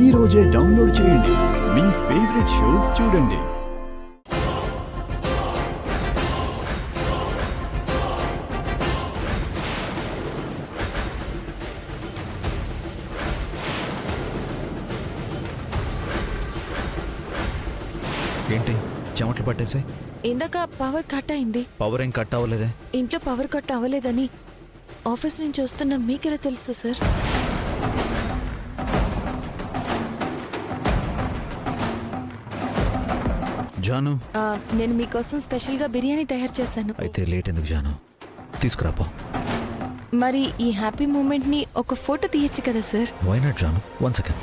ఈ రోజే డౌన్లోడ్ చేయండి. మీ ఫేవరెట్ షోస్ చూడండి. ఏంటి చెమటలు పట్టేసాయి? ఇందాక పవర్ కట్ అయింది. పవర్ ఏం కట్ అవ్వలేదే. ఇంట్లో పవర్ కట్ అవ్వలేదని ఆఫీస్ నుంచి వస్తున్న మీకెలా తెలుసు సార్? జాను, నేను మీకోసం స్పెషల్గా బిర్యానీ తయారు చేశాను. అయితే లేట్ ఎందుకు జాను? తీసుకురాపో. మరి ఈ హ్యాపీ మూమెంట్ని ఒక ఫోటో తీయచ్చు కదా సార్? వై నాట్ జాను? 1 సెకండ్.